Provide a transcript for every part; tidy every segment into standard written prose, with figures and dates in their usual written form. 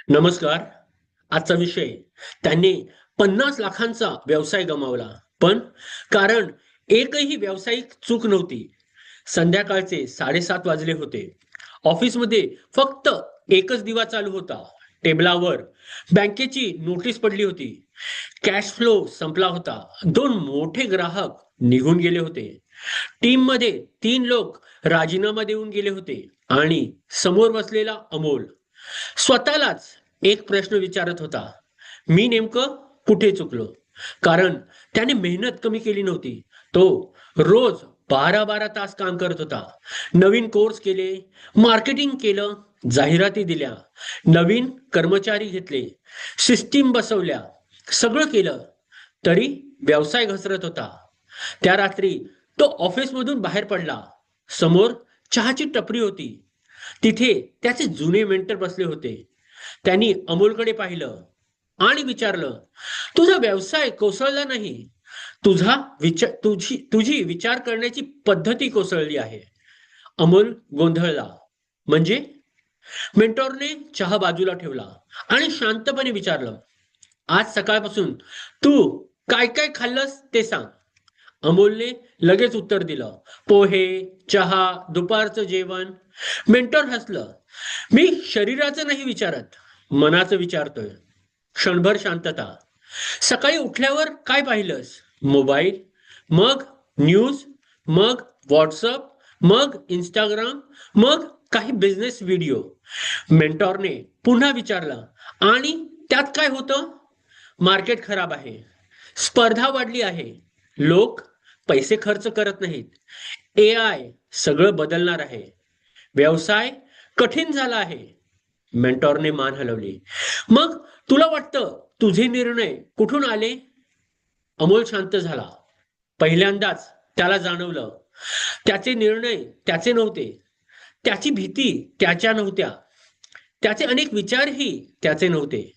नमस्कार. आजचा विषय त्यांनी 50 लाखांचा व्यवसाय गमावला. पण कारण एकही व्यावसायिक चूक नव्हती. संध्याकाळचे 7:30 वाजले होते. ऑफिसमध्ये फक्त एकच दिवा चालू होता. टेबलावर बँकेची नोटीस पडली होती. कॅश फ्लो संपला होता. 2 मोठे ग्राहक निघून गेले होते. टीममध्ये 3 लोक राजीनामा देऊन गेले होते आणि समोर बसलेला अमोल स्वतःलाच एक प्रश्न विचारत होता, मी नेमकं कुठे चुकलो? कारण त्याने मेहनत कमी केली नव्हती. तो रोज 12-12 तास काम करत होता. नवीन कोर्स केले, मार्केटिंग केलं, जाहिराती दिल्या, नवीन कर्मचारी घेतले, सिस्टीम बसवल्या, सगळं केलं. तरी व्यवसाय घसरत होता. त्या रात्री तो ऑफिसमधून बाहेर पडला. समोर चहाची टपरी होती. तिथे त्याचे जुने मेंटर बसले होते. त्यांनी अमोलकडे पाहिलं आणि विचारलं, तुझा व्यवसाय कोसळला नाही, तुझी विचार करण्याची पद्धती कोसळली आहे. अमोल गोंधळला. म्हणजे? मेंटॉरने चहा बाजूला ठेवला आणि शांतपणे विचारलं, आज सकाळपासून तू काय काय खाल्लंस ते सांग. अमोलने लगेच उत्तर दिलं, पोहे, चहा, दुपारचं जेवण. मेंटॉर हसलं, मी शरीराचं नाही विचारत, मनाचं विचारतोय. क्षणभर शांतता. सकाळी उठल्यावर काय पाहिलंस? मोबाईल, मग न्यूज, मग व्हॉट्सअप, मग इंस्टाग्राम, मग काही बिझनेस व्हिडिओ. मेंटॉरने पुन्हा विचारलं, आणि त्यात काय होतं? मार्केट खराब आहे, स्पर्धा वाढली आहे, लोक पैसे खर्च करत नाहीत, AI सगळं बदलणार आहे, व्यवसाय कठीण झाला आहे. मेंटॉरने मान हलवली. मग तुला वाटतं तुझे निर्णय कुठून आले? अमोल शांत झाला. पहिल्यांदाच त्याला जाणवलं, त्याचे निर्णय त्याचे नव्हते, त्याची भीती त्याच्या नव्हत्या, त्याचे अनेक विचारही त्याचे नव्हते.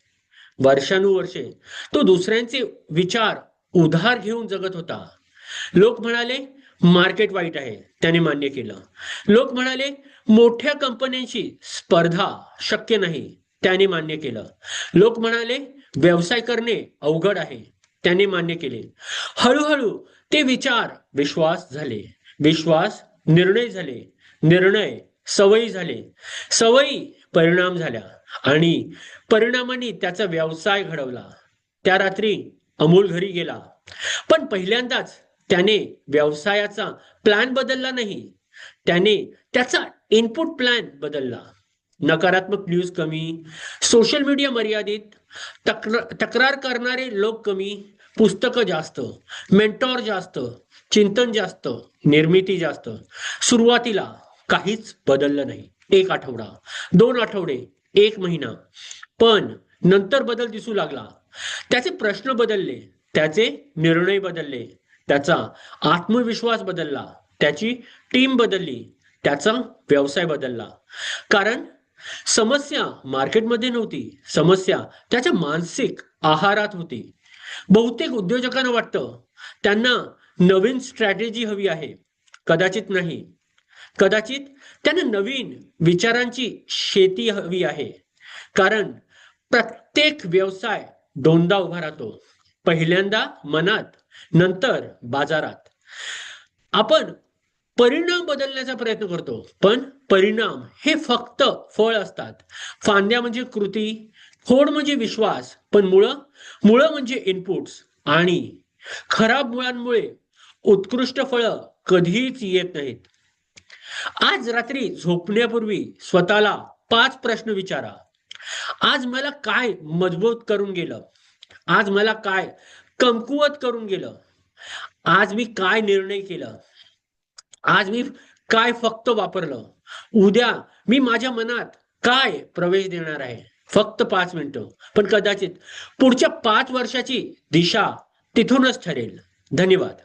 वर्षानुवर्षे तो दुसऱ्यांचे विचार उधार घेऊन जगत होता. लोक म्हणाले मार्केट वाईट आहे, त्याने मान्य केलं. लोक म्हणाले मोठ्या कंपन्यांशी स्पर्धा शक्य नाही, त्याने मान्य केलं. लोक म्हणाले व्यवसाय करणे अवघड आहे, त्याने मान्य केले. हळूहळू ते विचार विश्वास झाले, विश्वास निर्णय झाले, निर्णय सवयी झाले, सवयी परिणाम झाल्या आणि परिणामाने त्याचा व्यवसाय घडवला. त्या रात्री अमोल घरी गेला. पण पहिल्यांदाच त्याने व्यवसायाचा प्लॅन बदलला नाही, त्याने त्याचा इनपुट प्लॅन बदलला. नकारात्मक न्यूज कमी, सोशल मीडिया मर्यादित, तक्रार करणारे लोक कमी, पुस्तकं जास्त, मेंटॉर जास्त, चिंतन जास्त, निर्मिती जास्त. सुरुवातीला काहीच बदललं नाही. 1 आठवडा, 2 आठवडे, 1 महिना. पण नंतर बदल दिसू लागला. त्याचे प्रश्न बदलले, त्याचे निर्णय बदलले, त्याचा आत्मविश्वास बदलला, त्याची टीम बदलली, त्याचा व्यवसाय बदलला. कारण समस्या मार्केटमध्ये नव्हती, समस्या त्याच्या मानसिक आहारात होती. बहुतेक उद्योजकांना वाटतं त्यांना नवीन स्ट्रॅटेजी हवी आहे. कदाचित नाही. कदाचित त्यांना नवीन विचारांची शेती हवी आहे. कारण प्रत्येक व्यवसाय दोनदा उभा राहतो. पहिल्यांदा मनात, नंतर बाजारात. आपण परिणाम बदलण्याचा प्रयत्न करतो, पण परिणाम हे फक्त फळ असतात. फांद्या म्हणजे कृती, खोड म्हणजे विश्वास, पण मुळं म्हणजे इनपुट्स. आणि खराब मुळांमुळे उत्कृष्ट फळं कधीच येत नाहीत. आज रात्री झोपण्यापूर्वी स्वतःला 5 प्रश्न विचारा. आज मला काय मजबूत करून गेलं? आज मला काय कमकुवत करून गेलं? आज मी काय निर्णय केलं? आज मी काय फक्त वापरलं? उद्या मी माझ्या मनात काय प्रवेश देणार आहे? फक्त 5 मिनिटं, पण कदाचित पुढच्या 5 वर्षाची दिशा तिथूनच ठरेल. धन्यवाद.